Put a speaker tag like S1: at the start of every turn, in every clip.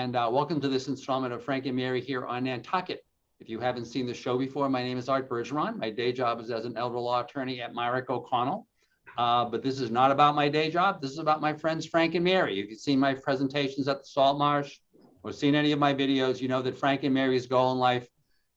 S1: and welcome to this installment of Frank and Mary here on Nantucket. If you haven't seen the show before, my name is Art Bergeron. My day job is as an elder law attorney at Myrick O'Connell. But this is not about my day job. This is about my friends Frank and Mary. If you've seen my presentations at the Salt Marsh or seen any of my videos, you know that Frank and Mary's goal in life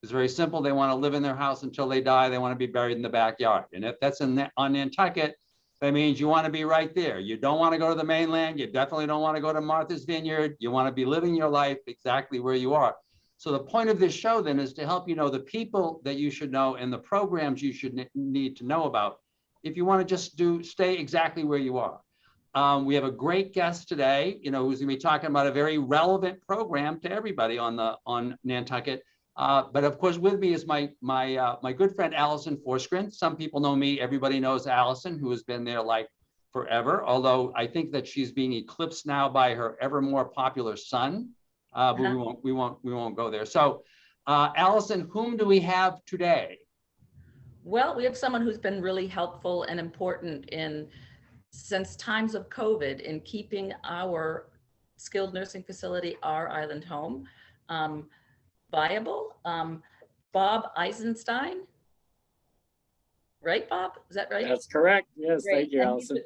S1: is very simple. They want to live in their house until they die. They want to be buried in the backyard. And if that's on Nantucket, that means you want to be right there. You don't want to go to the mainland. You definitely don't want to go to Martha's Vineyard. You want to be living your life exactly where you are. So the point of this show then is to help you know the people that you should know and the programs you should need to know about if you want to just stay exactly where you are. We have a great guest today, who's going to be talking about a very relevant program to everybody on Nantucket. But of course, with me is my good friend Alison Forsgren. Some people know me. Everybody knows Alison, who has been there like forever. Although I think that she's being eclipsed now by her ever more popular son. But we won't go there. So, Alison, whom do we have today?
S2: Well, we have someone who's been really helpful and important since times of COVID in keeping our skilled nursing facility, our island home, viable. Bob Eisenstein, right, Bob? Is that right?
S3: That's correct. Yes,
S2: Great.
S3: Thank you, Alison.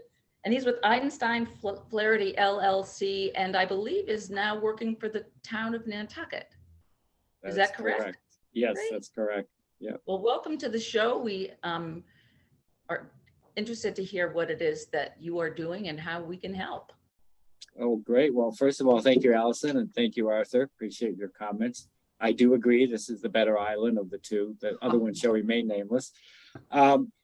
S2: And he's with Eisenstein Flaherty LLC, and I believe is now working for the town of Nantucket. Is that correct?
S3: Yes,
S2: Great.
S3: That's correct. Yeah.
S2: Well, welcome to the show. We are interested to hear what it is that you are doing and how we can help.
S3: Oh, great. Well, first of all, thank you, Alison, and thank you, Arthur. Appreciate your comments. I do agree this is the better island of the two. The other one shall remain nameless.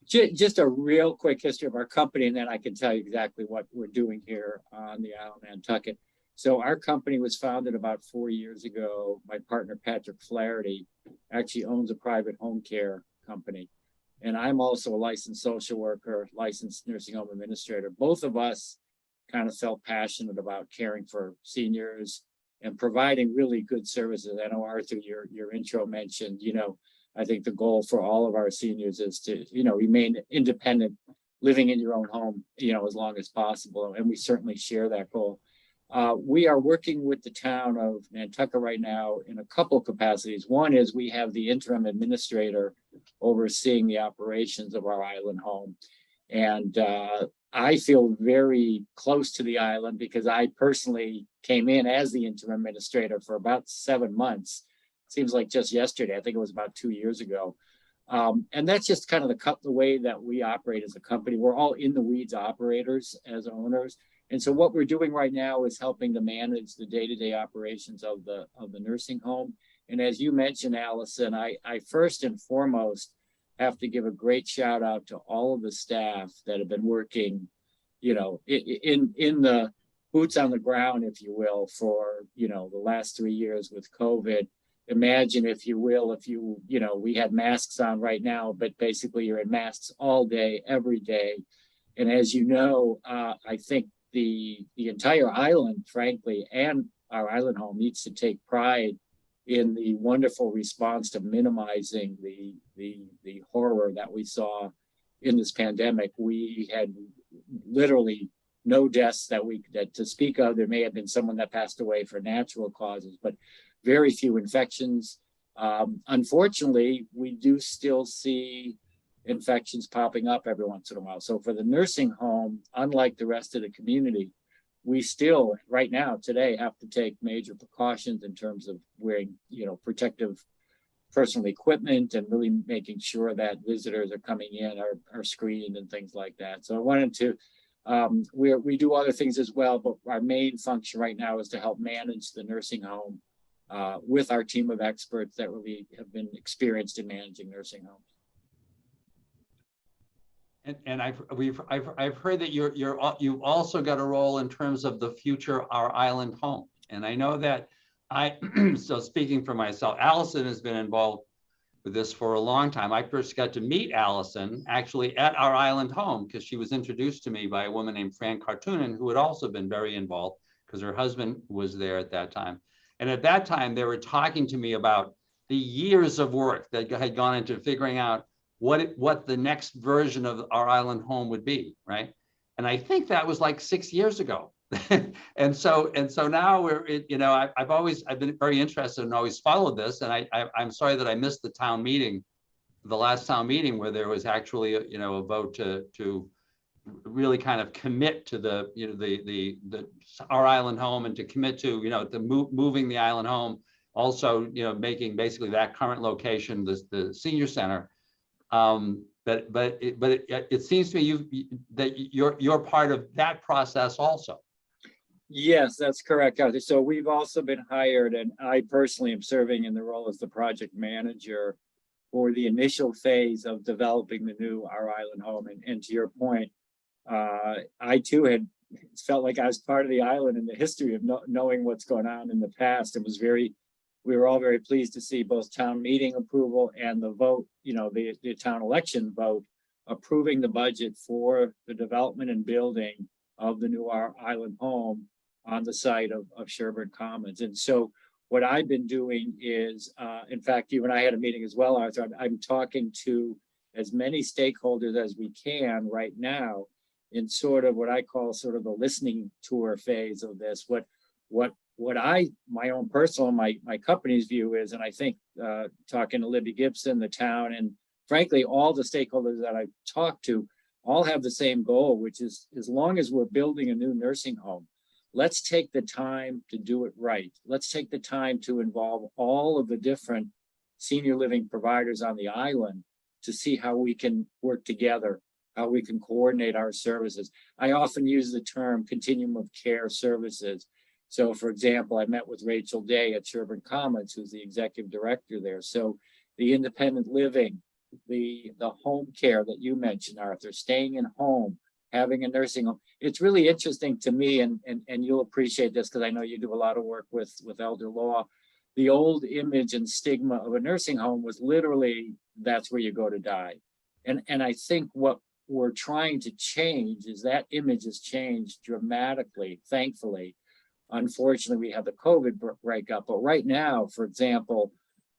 S3: Just a real quick history of our company, and then I can tell you exactly what we're doing here on the island of Nantucket. So our company was founded about 4 years ago. My partner, Patrick Flaherty, actually owns a private home care company. And I'm also a licensed social worker, licensed nursing home administrator. Both of us kind of felt passionate about caring for seniors and providing really good services. I know, Arthur, your intro mentioned, I think the goal for all of our seniors is to, remain independent, living in your own home, as long as possible. And we certainly share that goal. We are working with the town of Nantucket right now in a couple capacities. One is we have the interim administrator overseeing the operations of our island home. And I feel very close to the island because I personally came in as the interim administrator for about 7 months. Seems like just yesterday. I think it was about 2 years ago. And that's just kind of the way that we operate as a company. We're all in the weeds operators as owners. And so what we're doing right now is helping to manage the day-to-day operations of the nursing home. And as you mentioned, Alison, I first and foremost have to give a great shout out to all of the staff that have been working, in the boots on the ground, if you will, for, the last 3 years with COVID. Imagine, if you will, we had masks on right now, but basically you're in masks all day, every day. And as you know, I think the entire island, frankly, and our island home needs to take pride in the wonderful response to minimizing the horror that we saw in this pandemic. We had literally no deaths that to speak of. There may have been someone that passed away for natural causes, but very few infections. Unfortunately, we do still see infections popping up every once in a while. So for the nursing home, unlike the rest of the community, we still right now today have to take major precautions in terms of wearing, protective personal equipment and really making sure that visitors are coming in are screened and things like that. So I wanted to, we do other things as well, but our main function right now is to help manage the nursing home with our team of experts that really have been experienced in managing nursing homes.
S1: And I've heard that you've also got a role in terms of the future our island home. And I know that so speaking for myself, Alison has been involved with this for a long time. I first got to meet Alison actually at our island home because she was introduced to me by a woman named Fran Cartoonan, who had also been very involved because her husband was there at that time. And at that time, they were talking to me about the years of work that had gone into figuring out what the next version of our island home would be, right? And I think that was like 6 years ago. And so now I've been very interested and always followed this. And I'm sorry that I missed the town meeting, the last town meeting, where there was actually a vote to really kind of commit to the our island home, and to commit to moving the island home, also making basically that current location the senior center. But it seems to me that you're part of that process also.
S3: Yes, that's correct, Arthur. So we've also been hired, and I personally am serving in the role as the project manager for the initial phase of developing the new Our Island home. And to your point, I too had felt like I was part of the island in the history of knowing what's going on in the past. We were all very pleased to see both town meeting approval and the vote, the town election vote approving the budget for the development and building of the new Our Island home on the site of Sherburne Commons. And so what I've been doing is, in fact, you and I had a meeting as well, Arthur. I'm talking to as many stakeholders as we can right now in sort of what I call sort of the listening tour phase of this. What my own personal, my company's view is, and I think talking to Libby Gibson, the town, and frankly, all the stakeholders that I've talked to all have the same goal, which is, as long as we're building a new nursing home, let's take the time to do it right. Let's take the time to involve all of the different senior living providers on the island to see how we can work together, how we can coordinate our services. I often use the term continuum of care services. So for example, I met with Rachel Day at Sherburne Commons, who's the executive director there. So the independent living, the home care that you mentioned, Arthur, staying in home, having a nursing home. It's really interesting to me, and you'll appreciate this because I know you do a lot of work with elder law. The old image and stigma of a nursing home was literally, that's where you go to die. And I think what we're trying to change is that image has changed dramatically, thankfully. Unfortunately, we have the COVID breakup, but right now, for example,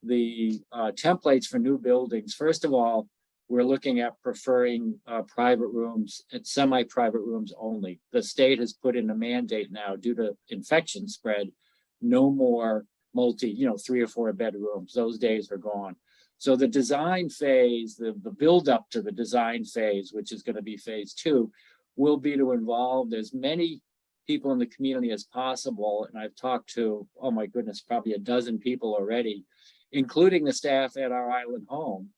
S3: the templates for new buildings, first of all, we're looking at preferring private rooms and semi-private rooms only. The state has put in a mandate now due to infection spread, no more 3 or 4 bedrooms. Those days are gone. So the design phase, the build up to the design phase, which is going to be phase 2, will be to involve as many people in the community as possible. And I've talked to, oh my goodness, probably a dozen people already, including the staff at our island home,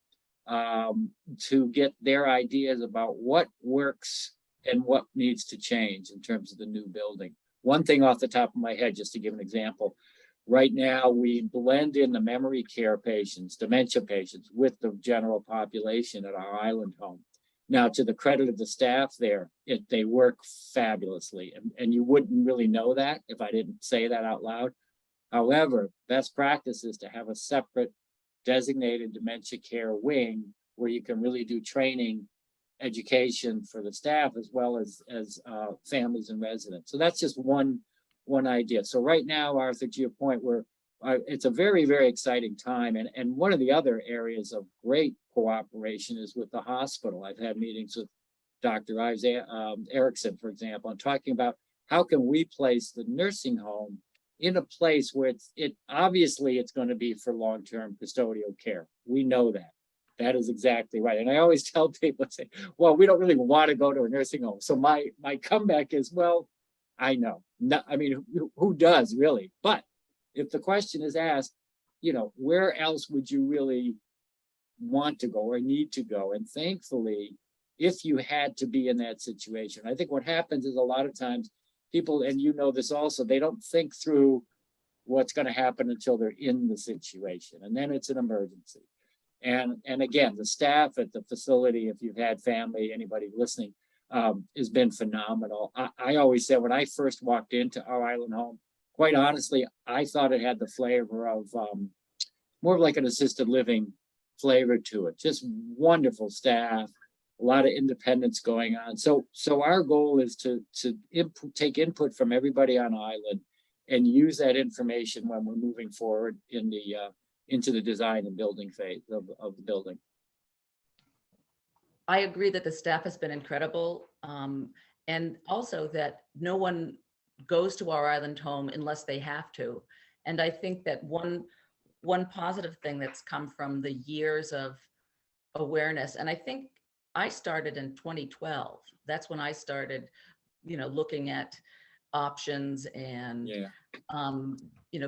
S3: to get their ideas about what works and what needs to change in terms of the new building. One thing off the top of my head, just to give an example, right now we blend in the memory care patients, dementia patients, with the general population at our island home. Now, to the credit of the staff there, they work fabulously, and you wouldn't really know that if I didn't say that out loud. However, best practice is to have a separate designated dementia care wing where you can really do training, education for the staff as well as families and residents. So that's just one idea. So right now, Arthur, to your point, it's a very, very exciting time. And one of the other areas of great cooperation is with the hospital. I've had meetings with Dr. Ives Erickson, for example, and talking about how can we place the nursing home in a place where obviously it's going to be for long-term custodial care. We know that. That is exactly right. And I always tell people, say, well, we don't really want to go to a nursing home. So my comeback is, well, I know. I mean, who does really? But if the question is asked, where else would you really want to go or need to go? And thankfully, if you had to be in that situation, I think what happens is a lot of times people, and this also, they don't think through what's going to happen until they're in the situation. And then it's an emergency. And again, the staff at the facility, if you've had family, anybody listening, has been phenomenal. I always said when I first walked into our island home, quite honestly, I thought it had the flavor of more like an assisted living flavor to it. Just wonderful staff, a lot of independence going on. So our goal is to take input from everybody on island and use that information when we're moving forward into the design and building phase of the building.
S2: I agree that the staff has been incredible, and also that no one goes to our island home unless they have to. And I think that one positive thing that's come from the years of awareness, and I think I started in 2012. That's when I started, looking at options and,
S3: Yeah.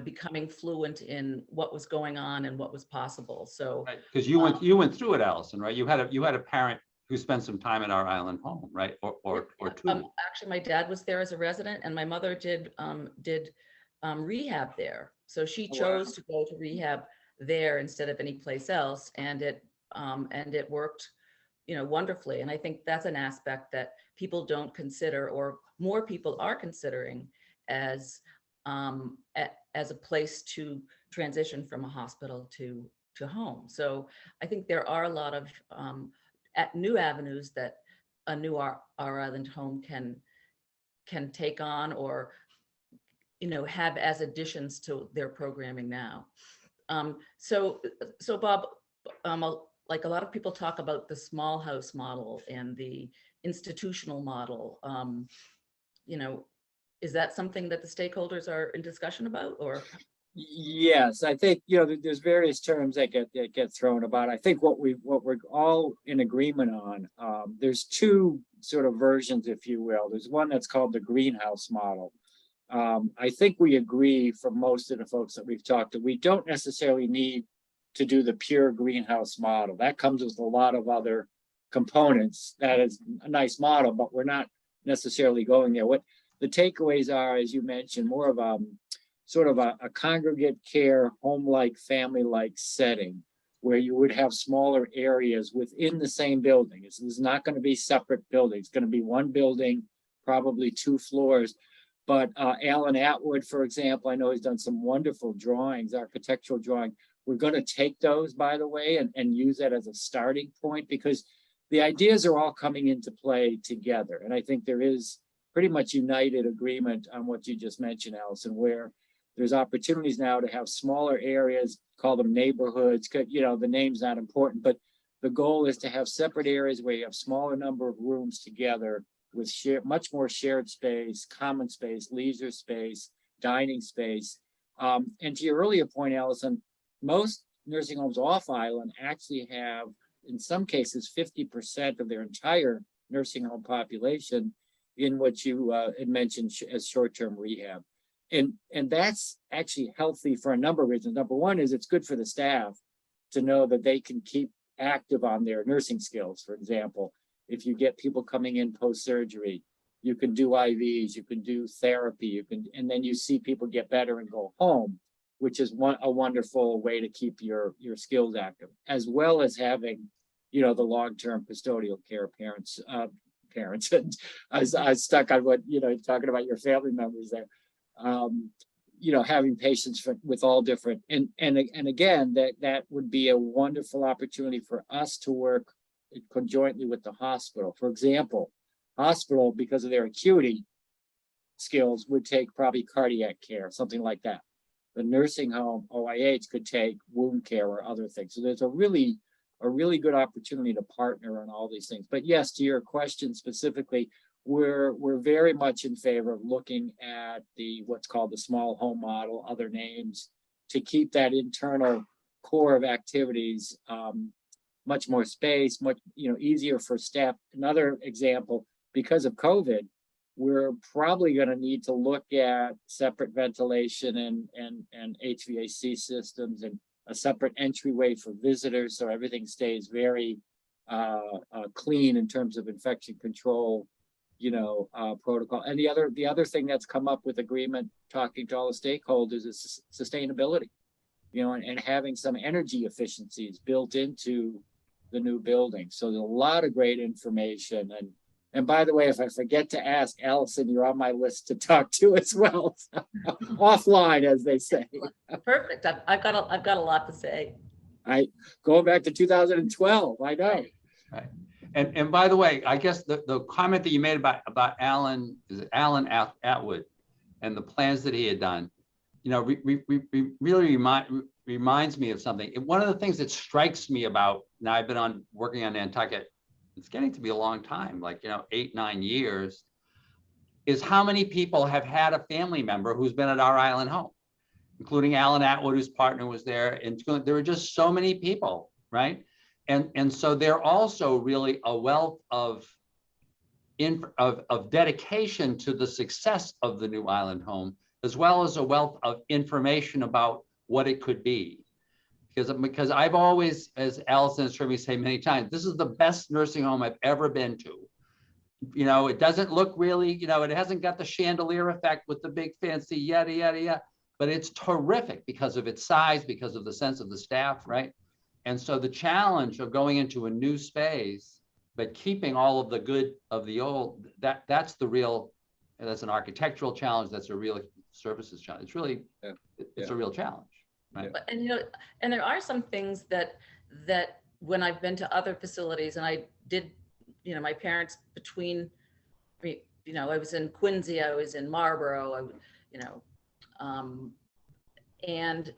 S2: becoming fluent in what was going on and what was possible. So,
S1: Because you went through it, Allison, right? You had a parent who spent some time at our island home, right? Or two.
S2: actually, my dad was there as a resident, and my mother did rehab there. So she chose to go to rehab there instead of any place else, and it worked, wonderfully. And I think that's an aspect that people don't consider, or more people are considering as a place to transition from a hospital to home. So I think there are a lot of new avenues that a new our island home can take on, or have as additions to their programming now. So Bob, like a lot of people talk about the small house model and the institutional model. Is that something that the stakeholders are in discussion about, or?
S3: Yes, I think, there's various terms that get thrown about. I think what we're all in agreement on, there's two sort of versions, if you will. There's one that's called the greenhouse model. I think we agree from most of the folks that we've talked to, we don't necessarily need to do the pure greenhouse model. That comes with a lot of other components. That is a nice model, but we're not necessarily going there. What the takeaways are, as you mentioned, more of a sort of a congregate care, home-like, family-like setting, where you would have smaller areas within the same building. This is not going to be separate buildings. It's going to be one building, probably 2 floors. But Alan Atwood, for example, I know he's done some wonderful drawings, architectural drawing. We're going to take those, by the way, and use that as a starting point, because the ideas are all coming into play together. And I think there is pretty much united agreement on what you just mentioned, Allison, where there's opportunities now to have smaller areas, call them neighborhoods. The name's not important, but the goal is to have separate areas where you have smaller number of rooms together with much more shared space, common space, leisure space, dining space. And to your earlier point, Allison, most nursing homes off island actually have, in some cases, 50% of their entire nursing home population in what you had mentioned as short-term rehab. And that's actually healthy for a number of reasons. Number one is it's good for the staff to know that they can keep active on their nursing skills. For example, if you get people coming in post-surgery, you can do IVs, you can do therapy, and then you see people get better and go home, which is a wonderful way to keep your skills active, as well as having, the long-term custodial care parents. And I was stuck on what, talking about your family members there. Having patients with all different, and again, that would be a wonderful opportunity for us to work conjointly with the hospital. For example, hospital, because of their acuity skills, would take probably cardiac care, something like that. The nursing home, OIH, could take wound care or other things. So there's a really good opportunity to partner on all these things. But yes, to your question specifically, we're very much in favor of looking at what's called the small home model, other names, to keep that internal core of activities much more space, much easier for staff. Another example, because of COVID, we're probably going to need to look at separate ventilation and HVAC systems, and a separate entryway for visitors, so everything stays very clean in terms of infection control, protocol. And the other thing that's come up with agreement, talking to all the stakeholders, is sustainability, and having some energy efficiencies built into the new building. So there's a lot of great information. And by the way, if I forget to ask, Allison, you're on my list to talk to as well. Offline, as they say.
S2: Perfect. I've got a lot to say.
S3: Going back to 2012, I know.
S1: Right. And by the way, I guess the comment that you made about Alan Atwood and the plans that he had done, really reminds me of something. One of the things that strikes me about, now I've been working on Nantucket, it's getting to be a long time, like 8-9 years. is how many people have had a family member who's been at our island home, including Alan Atwood, whose partner was there. And there were just so many people, right? And so they're also really a wealth of dedication to the success of the new island home, as well as a wealth of information about what it could be. Because I've always, as Alison has heard me say many times, this is the best nursing home I've ever been to. You know, it doesn't look really, you know, it hasn't got the chandelier effect with the big fancy yada, yada, yada, but it's terrific because of its size, because of the sense of the staff, right? And so the challenge of going into a new space, but keeping all of the good of the old, that's the real, that's an architectural challenge, that's a real services challenge. It's really, it's a real challenge, right?
S2: But, and, you know, and there are some things that when I've been to other facilities, and I did, you know, my parents between, you know, I was in Quincy, I was in Marlboro, you know, and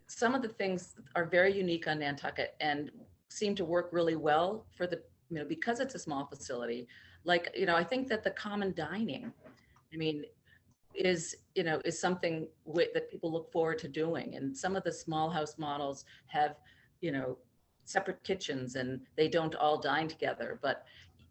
S2: some of the things are very unique on Nantucket and seem to work really well for the, you know, because it's a small facility. Like, you know, I think that the common dining, I mean, is, you know, is something that people look forward to doing. And some of the small house models have, you know, separate kitchens and they don't all dine together. But,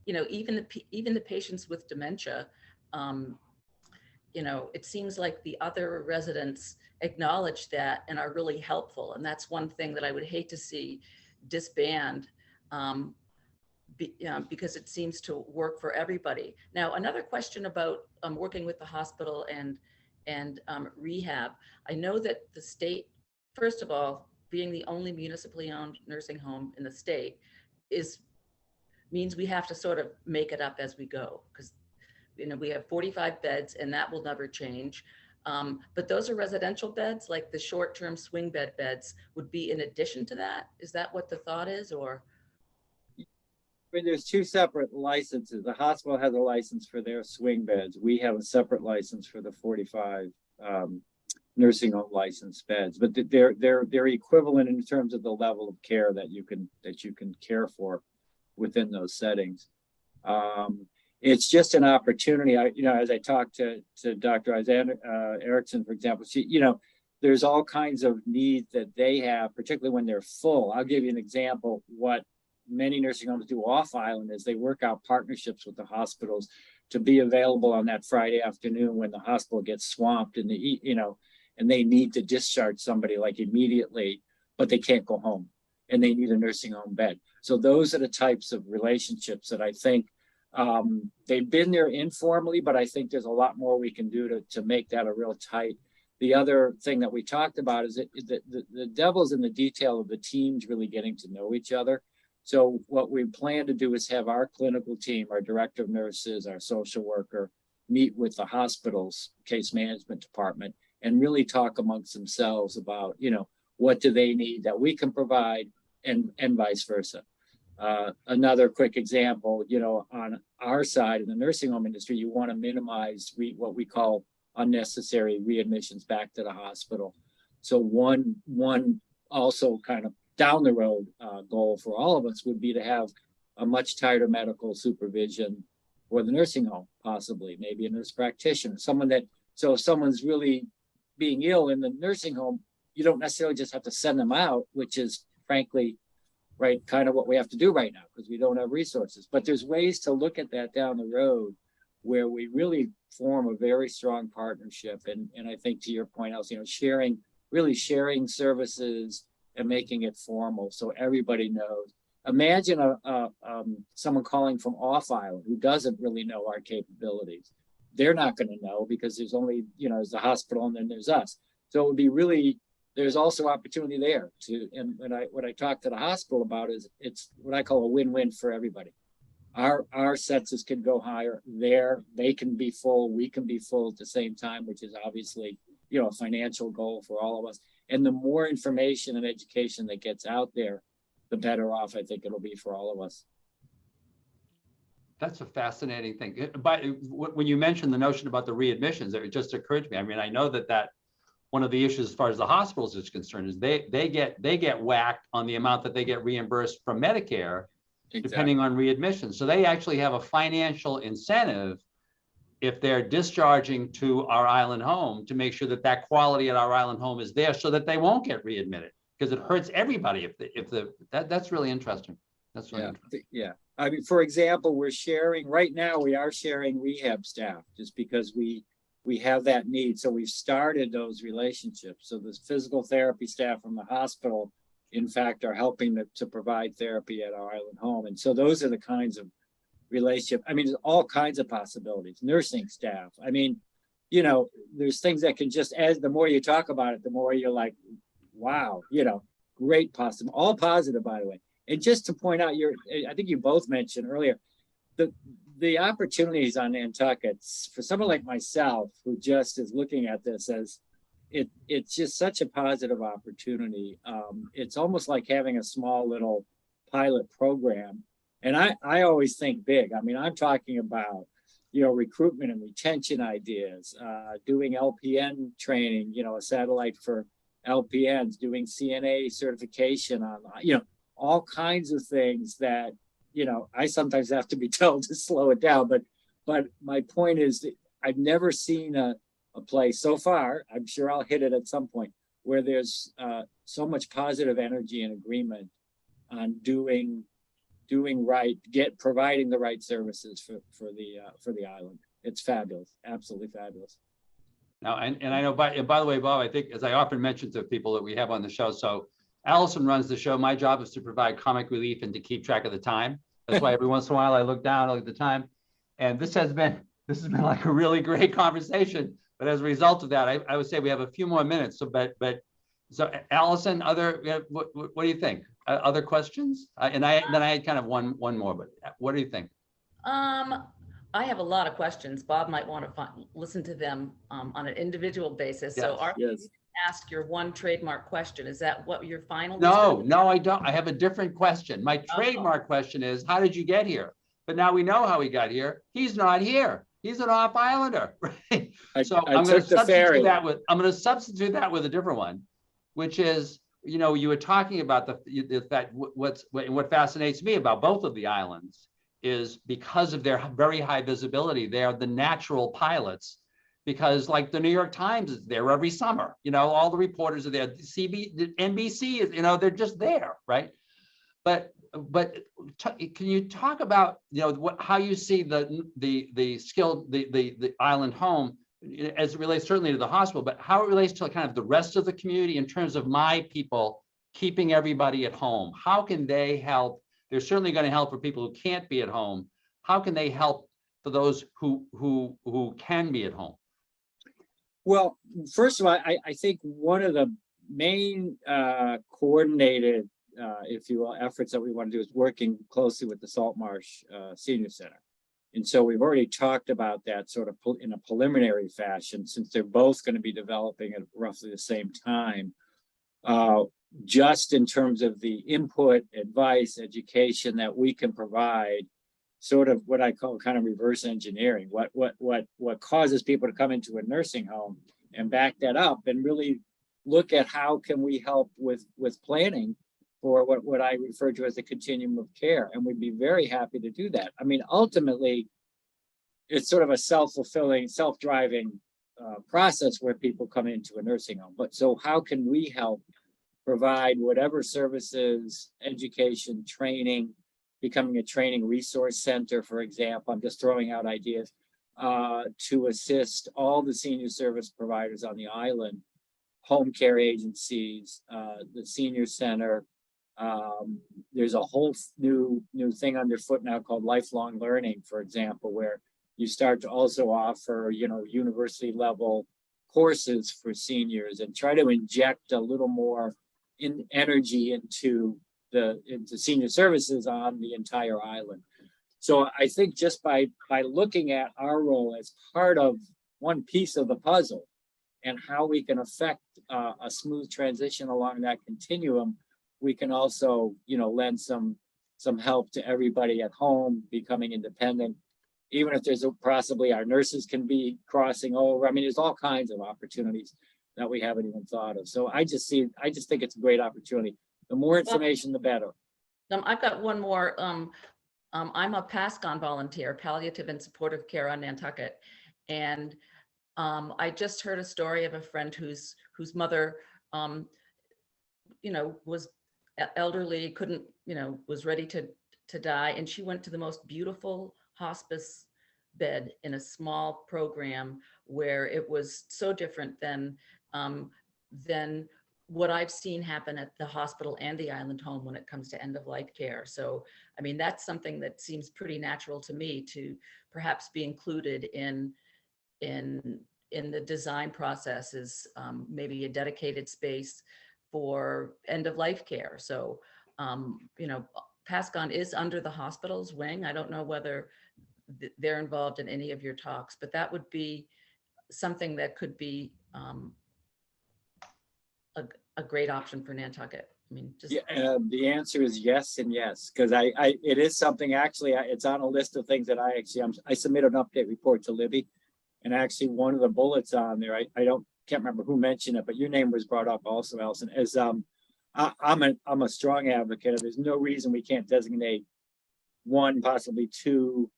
S2: you know, even the patients with dementia, you know, it seems like the other residents acknowledge that and are really helpful. And that's one thing that I would hate to see disband, because it seems to work for everybody. Now, another question about working with the hospital and rehab. I know that the state, first of all, being the only municipally owned nursing home in the state means we have to sort of make it up as we go, because, you know, we have 45 beds and that will never change. But those are residential beds, like the short-term swing beds would be in addition to that. Is that what the thought is, or?
S3: I mean, there's two separate licenses. The hospital has a license for their swing beds. We have a separate license for the 45 nursing home licensed beds, but they're equivalent in terms of the level of care that you can care for within those settings. It's just an opportunity. You know, as I talked to Dr. Erickson, for example, you know, there's all kinds of needs that they have, particularly when they're full. I'll give you an example. What many nursing homes do off island is they work out partnerships with the hospitals to be available on that Friday afternoon when the hospital gets swamped and and they need to discharge somebody like immediately, but they can't go home and they need a nursing home bed. So those are the types of relationships that I think they've been there informally, but I think there's a lot more we can do to make that a real tight. The other thing that we talked about is that the devil's in the detail of the teams really getting to know each other. So what we plan to do is have our clinical team, our director of nurses, our social worker, meet with the hospital's case management department and really talk amongst themselves about, you know, what do they need that we can provide, and vice versa. Another quick example, you know, on our side in the nursing home industry, you want to minimize what we call unnecessary readmissions back to the hospital. So one also kind of down the road goal for all of us would be to have a much tighter medical supervision for the nursing home, possibly maybe a nurse practitioner, so if someone's really being ill in the nursing home, you don't necessarily just have to send them out, which is frankly, right, kind of what we have to do right now because we don't have resources. But there's ways to look at that down the road where we really form a very strong partnership. And I think to your point, Alison, you know, sharing services and making it formal so everybody knows. Imagine someone calling from off island who doesn't really know our capabilities. They're not going to know because there's only, you know, there's the hospital and then there's us. So it would be really, there's also opportunity there and what I talk to the hospital about is it's what I call a win-win for everybody. Our census can go higher there. They can be full. We can be full at the same time, which is obviously, you know, a financial goal for all of us. And the more information and education that gets out there, the better off I think it'll be for all of us.
S1: That's a fascinating thing. But when you mentioned the notion about the readmissions, it just occurred to me. I mean, I know that one of the issues as far as the hospitals is concerned is they get whacked on the amount that they get reimbursed from Medicare, exactly, depending on readmissions. So they actually have a financial incentive if they're discharging to our island home, to make sure that that quality at our island home is there so that they won't get readmitted, because it hurts everybody that's really interesting. That's really interesting.
S3: Yeah. I mean, for example, we are sharing rehab staff just because we have that need. So we've started those relationships. So the physical therapy staff from the hospital, in fact, are helping to provide therapy at our island home. And so those are the kinds of relationship. I mean, there's all kinds of possibilities. Nursing staff. I mean, there's things that can just, as the more you talk about it, the more you're like, wow, great possible, all positive, by the way. And just to point out, I think you both mentioned earlier, the opportunities on Nantucket for someone like myself, who just is looking at this as it's just such a positive opportunity. It's almost like having a small little pilot program. And I always think big. I mean, I'm talking about, recruitment and retention ideas, doing LPN training, a satellite for LPNs, doing CNA certification on, all kinds of things that, I sometimes have to be told to slow it down. But my point is that I've never seen a place so far, I'm sure I'll hit it at some point, where there's so much positive energy and agreement on doing right, providing the right services for the island. It's fabulous, absolutely fabulous.
S1: Now, and I know, by the way, Bob, I think, as I often mention to people that we have on the show, so Alison runs the show. My job is to provide comic relief and to keep track of the time. That's why every once in a while I look down, I look at the time. And this has been like a really great conversation. But as a result of that, I would say we have a few more minutes. So Alison, what do you think? Other questions? And then I had kind of one more, but what do you think?
S2: I have a lot of questions. Bob might want to listen to them on an individual basis.
S1: Yes.
S2: So Arthur,
S3: Yes.
S2: you can ask your one trademark question. Is that what your final?
S1: No, I don't. I have a different question. My trademark question is, how did you get here? But now we know how he got here. He's not here. He's an off islander, right? I'm going to substitute that with a different one, which is, you were talking about the fact what fascinates me about both of the islands is because of their very high visibility, they are the natural pilots, because like the New York Times is there every summer, all the reporters are there, NBC is, they're just there, right? But can you talk about, how you see the skill, the island home as it relates certainly to the hospital, but how it relates to kind of the rest of the community in terms of my people keeping everybody at home? How can they help? They're certainly going to help for people who can't be at home. How can they help for those who can be at home?
S3: Well, first of all, I think one of the main coordinated, if you will, efforts that we want to do is working closely with the Saltmarsh Senior Center. And so we've already talked about that sort of in a preliminary fashion, since they're both going to be developing at roughly the same time. Just in terms of the input, advice, education that we can provide, sort of what I call kind of reverse engineering, what causes people to come into a nursing home, and back that up and really look at how can we help with planning for what I refer to as the continuum of care. And we'd be very happy to do that. I mean, ultimately, it's sort of a self-fulfilling, self-driving process where people come into a nursing home. But so how can we help provide whatever services, education, training, becoming a training resource center, for example? I'm just throwing out ideas to assist all the senior service providers on the island, home care agencies, the senior center. There's a whole new thing underfoot now called lifelong learning, for example, where you start to also offer, university level courses for seniors and try to inject a little more energy into senior services on the entire island. So I think just by looking at our role as part of one piece of the puzzle and how we can affect a smooth transition along that continuum, we can also, lend some help to everybody at home becoming independent, even if there's possibly our nurses can be crossing over. I mean, there's all kinds of opportunities that we haven't even thought of. So I just think it's a great opportunity. The more information, the better.
S2: I've got one more. I'm a PASCON volunteer, palliative and supportive care on Nantucket. And I just heard a story of a friend whose mother, was elderly, couldn't, was ready to die. And she went to the most beautiful hospice bed in a small program where it was so different than what I've seen happen at the hospital and the island home when it comes to end of life care. So, I mean, that's something that seems pretty natural to me to perhaps be included in the design process, is maybe a dedicated space for end of life care. So, Pascon is under the hospital's wing. I don't know whether they're involved in any of your talks, but that would be something that could be a great option for Nantucket. I mean, just
S3: the answer is yes and yes, because it is something, actually, it's on a list of things that I submitted an update report to Libby, and actually one of the bullets on there, I can't remember who mentioned it, but your name was brought up also, Alison, is I'm a strong advocate. There's no reason we can't designate one, possibly two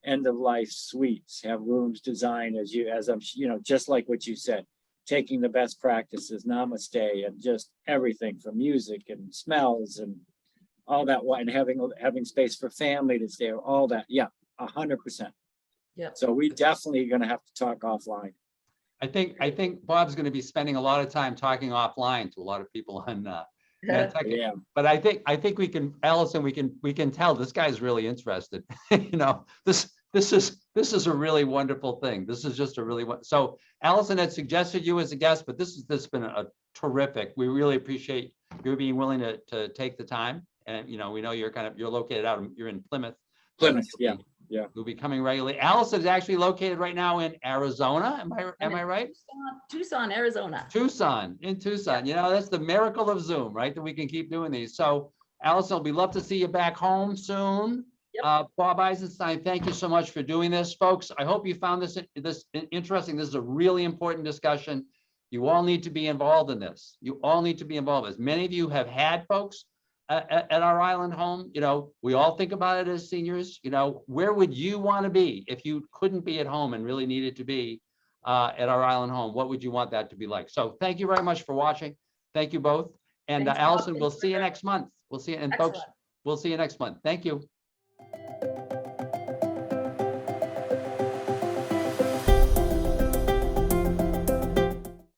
S3: end of life suites, have rooms designed as I'm, just like what you said, taking the best practices, namaste, and just everything from music and smells and all that, and having space for family to stay, all that. Yeah, 100%.
S2: Yeah.
S3: So we definitely going to have to talk offline.
S1: I think Bob's going to be spending a lot of time talking offline to a lot of people on Nantucket.
S3: Yeah.
S1: But I think we can, Alison, we can tell this guy's really interested. This is a really wonderful thing. This is just a really so Alison had suggested you as a guest, but this has been a terrific. We really appreciate you being willing to take the time. And we know you're located you're in Plymouth.
S3: Plymouth, yeah.
S1: You'll be coming regularly. Alison is actually located right now in Arizona. Am I right?
S2: Tucson, Arizona.
S1: In Tucson. That's the miracle of Zoom, right? That we can keep doing these. So Alison, we'd love to see you back home soon. Yep. Bob Eisenstein, thank you so much for doing this, folks. I hope you found this interesting. This is a really important discussion. You all need to be involved in this. You all need to be involved. As many of you have had folks at our island home, we all think about it as seniors. Where would you want to be if you couldn't be at home and really needed to be at our island home? What would you want that to be like? So thank you very much for watching. Thank you both. And Alison, we'll see you next month. We'll see you, and folks, we'll see you next month. Thank you.